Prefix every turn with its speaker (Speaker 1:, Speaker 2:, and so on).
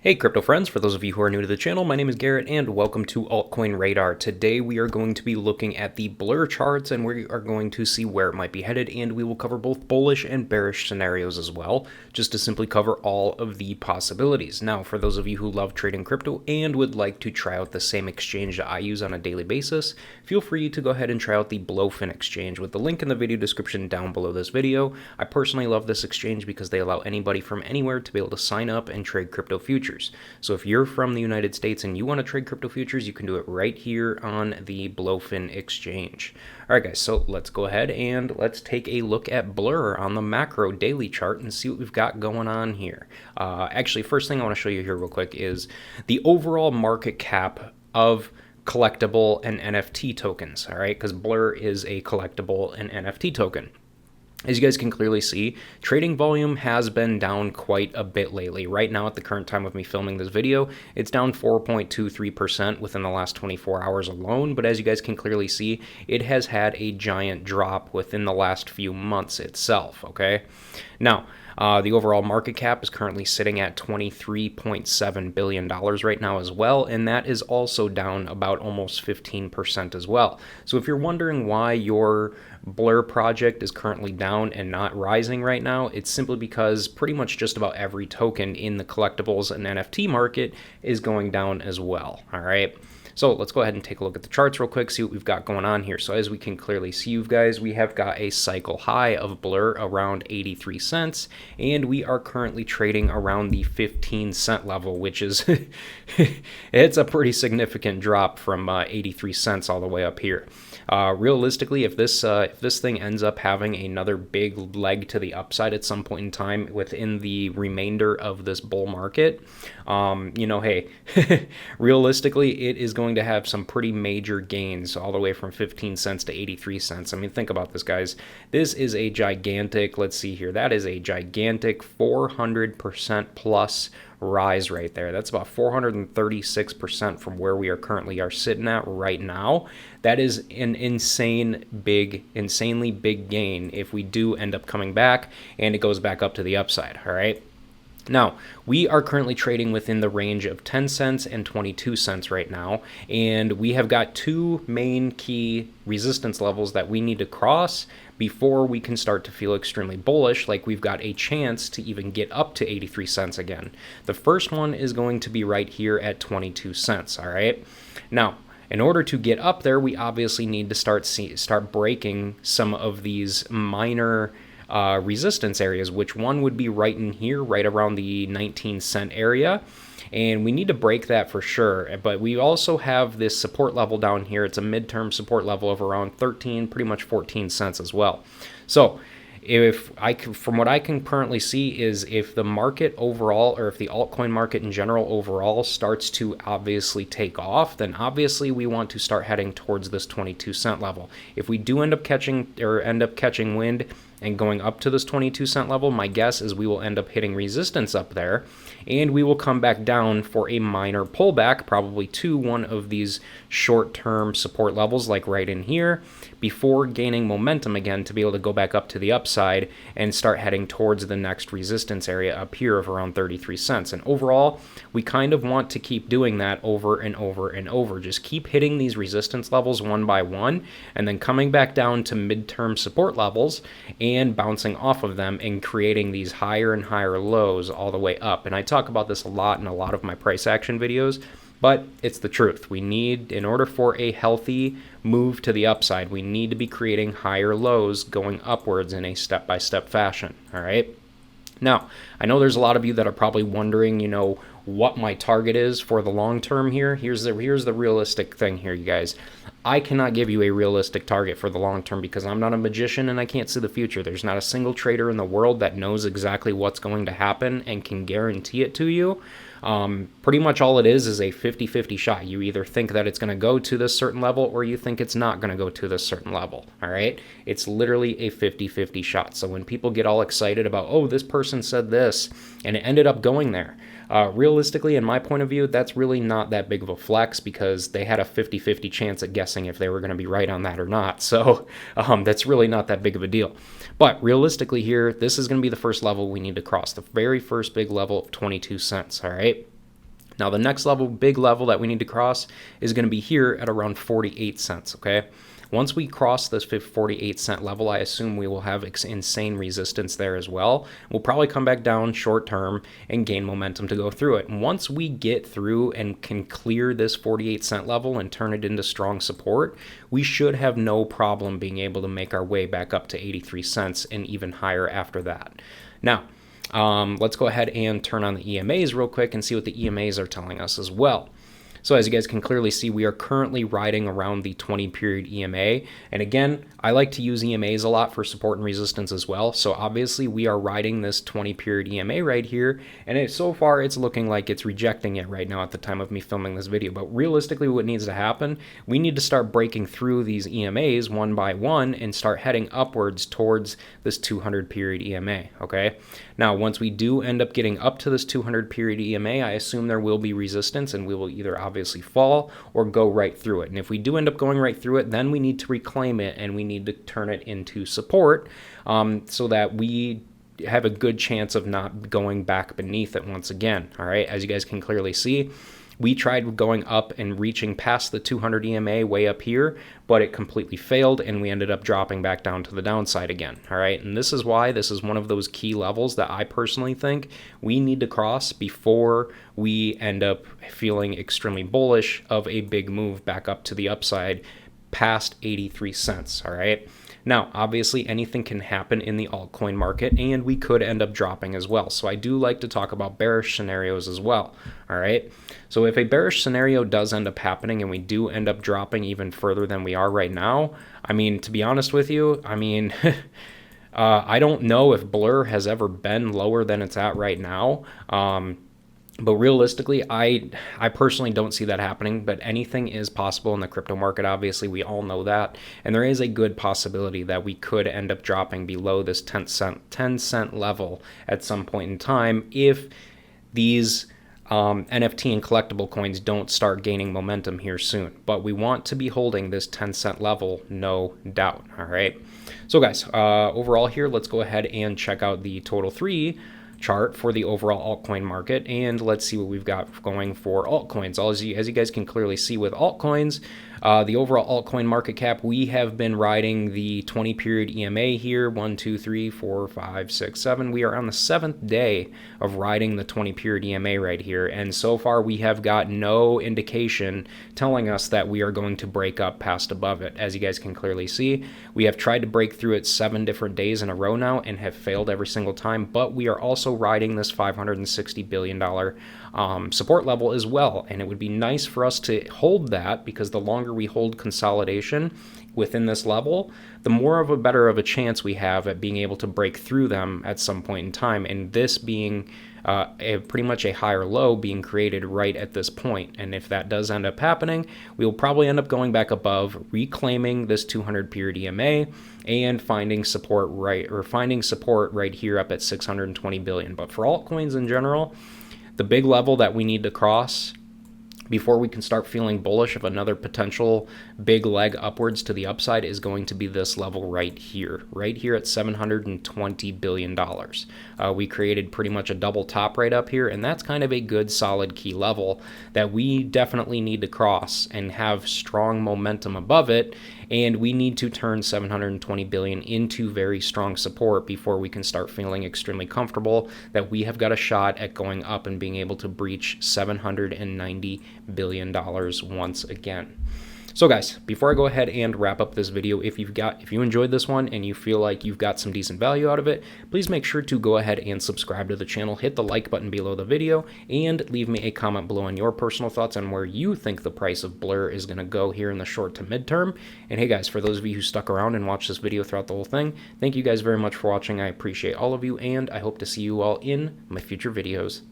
Speaker 1: Hey crypto friends, for those of you who are new to the channel, my name is Garrett and welcome to Altcoin Radar. Today we are going to be looking at the blur charts and we are going to see where it might be headed, and we will cover both bullish and bearish scenarios as well, just to simply cover all of the possibilities. Now, for those of you who love trading crypto and would like to try out the same exchange that I use on a daily basis, feel free to go ahead and try out the Blowfin exchange with the link in the video description down below this video. I personally love this exchange because they allow anybody from anywhere to be able to sign up and trade crypto futures. So if you're from the United States and you want to trade crypto futures, you can do it right here on the Blowfin exchange. All right, guys, so let's go ahead and let's take a look at blur on the macro daily chart and see what we've got going on here. Actually, first thing I want to show you here real quick is the overall market cap of collectible and NFT tokens, all right, because blur is a collectible and NFT token. As you guys can clearly see, trading volume has been down quite a bit lately. Right now, at the current time of me filming this video, it's down 4.23% within the last 24 hours alone. But as you guys can clearly see, it has had a giant drop within the last few months itself, okay? Now, the overall market cap is currently sitting at $23.7 billion right now as well, and that is also down about almost 15% as well. So if you're wondering why your blur project is currently down and not rising right now, it's simply because pretty much just about every token in the collectibles and NFT market is going down as well, all right? So let's go ahead and take a look at the charts real quick, see what we've got going on here. So as we can clearly see, you guys, we have got a cycle high of blur around 83 cents, and we are currently trading around the 15-cent level, which is, it's a pretty significant drop from 83 cents all the way up here. Realistically, if this thing ends up having another big leg to the upside at some point in time within the remainder of this bull market, hey, realistically, it is going to have some pretty major gains all the way from 15 cents to 83 cents. I mean, think about this, guys. This is a gigantic, let's see here, that is a gigantic 400% plus rise right there. That's about 436% from where we are currently sitting at right now. That is an insanely big gain if we do end up coming back and it goes back up to the upside, all right? Now, we are currently trading within the range of 10 cents and 22 cents right now, and we have got two main key resistance levels that we need to cross before we can start to feel extremely bullish, like we've got a chance to even get up to 83 cents again. The first one is going to be right here at 22 cents, all right? Now, in order to get up there, we obviously need to start breaking some of these minor resistance areas, which one would be right in here, right around the 19-cent area. And we need to break that for sure. But we also have this support level down here. It's a midterm support level of around 13, pretty much 14 cents as well. So from what I can currently see is if the market overall, or if the altcoin market in general overall starts to obviously take off, then obviously we want to start heading towards this 22-cent level. If we do end up catching wind and going up to this 22-cent level, my guess is we will end up hitting resistance up there, and we will come back down for a minor pullback, probably to one of these short-term support levels, like right in here, before gaining momentum again to be able to go back up to the upside and start heading towards the next resistance area up here of around 33 cents. And overall, we kind of want to keep doing that over and over and over. Just keep hitting these resistance levels one by one, and then coming back down to midterm support levels and bouncing off of them and creating these higher and higher lows all the way up. And I talk about this a lot in a lot of my price action videos, but it's the truth. We need, in order for a healthy move to the upside, we need to be creating higher lows going upwards in a step-by-step fashion, all right? Now, I know there's a lot of you that are probably wondering, what my target is for the long term here. Here's the realistic thing here, you guys. I cannot give you a realistic target for the long term because I'm not a magician and I can't see the future. There's not a single trader in the world that knows exactly what's going to happen and can guarantee it to you. Pretty much all it is a 50-50 shot. You either think that it's going to go to this certain level or you think it's not going to go to this certain level, all right? It's literally a 50-50 shot. So when people get all excited about, oh, this person said this, and it ended up going there, realistically, in my point of view, that's really not that big of a flex because they had a 50-50 chance at guessing if they were going to be right on that or not. So that's really not that big of a deal. But realistically here, this is going to be the first level we need to cross, the very first big level of 22 cents, all right? Now the next level, big level that we need to cross is going to be here at around 48 cents, okay? Once we cross this 48-cent level, I assume we will have insane resistance there as well. We'll probably come back down short term and gain momentum to go through it. And once we get through and can clear this 48-cent level and turn it into strong support, we should have no problem being able to make our way back up to 83 cents and even higher after that. Now, let's go ahead and turn on the EMAs real quick and see what the EMAs are telling us as well. So as you guys can clearly see, we are currently riding around the 20-period EMA. And again, I like to use EMAs a lot for support and resistance as well. So obviously we are riding this 20-period EMA right here. And so far it's looking like it's rejecting it right now at the time of me filming this video. But realistically what needs to happen, we need to start breaking through these EMAs one by one and start heading upwards towards this 200-period EMA, okay? Now, once we do end up getting up to this 200-period EMA, I assume there will be resistance and we will either obviously fall or go right through it. And if we do end up going right through it, then we need to reclaim it and we need to turn it into support so that we have a good chance of not going back beneath it once again, all right? As you guys can clearly see, we tried going up and reaching past the 200 EMA way up here, but it completely failed and we ended up dropping back down to the downside again, all right? And this is why this is one of those key levels that I personally think we need to cross before we end up feeling extremely bullish of a big move back up to the upside past 83 cents, all right? Now, obviously, anything can happen in the altcoin market, and we could end up dropping as well. So I do like to talk about bearish scenarios as well, all right? So if a bearish scenario does end up happening and we do end up dropping even further than we are right now, I mean, to be honest with you, I mean, I don't know if Blur has ever been lower than it's at right now. But realistically, I personally don't see that happening, but anything is possible in the crypto market. Obviously, we all know that. And there is a good possibility that we could end up dropping below this 10 cent level at some point in time if these NFT and collectible coins don't start gaining momentum here soon. But we want to be holding this 10-cent level, no doubt, all right? So guys, overall here, let's go ahead and check out the total 3 chart for the overall altcoin market, and let's see what we've got going for altcoins. As you guys can clearly see with altcoins, the overall altcoin market cap, we have been riding the 20-period EMA here, 1, 2, 3, 4, 5, 6, 7. We are on the 7th day of riding the 20-period EMA right here, and so far we have got no indication telling us that we are going to break up past above it. As you guys can clearly see, we have tried to break through it 7 different days in a row now and have failed every single time, but we are also riding this $560 billion support level as well, and it would be nice for us to hold that, because the longer we hold consolidation within this level, the more of a better of a chance we have at being able to break through them at some point in time, and this being pretty much a higher low being created right at this point. And if that does end up happening, we will probably end up going back above, reclaiming this 200-period EMA and finding support right here up at 620 billion. But for altcoins in general, the big level that we need to cross before we can start feeling bullish of another potential big leg upwards to the upside is going to be this level right here at $720 billion. We created pretty much a double top right up here, and that's kind of a good solid key level that we definitely need to cross and have strong momentum above it, and we need to turn 720 billion into very strong support before we can start feeling extremely comfortable that we have got a shot at going up and being able to breach $790 billion once again. So guys, before I go ahead and wrap up this video, if you enjoyed this one and you feel like you've got some decent value out of it, please make sure to go ahead and subscribe to the channel, hit the like button below the video, and leave me a comment below on your personal thoughts on where you think the price of Blur is going to go here in the short to midterm. And hey guys, for those of you who stuck around and watched this video throughout the whole thing, thank you guys very much for watching. I appreciate all of you, and I hope to see you all in my future videos.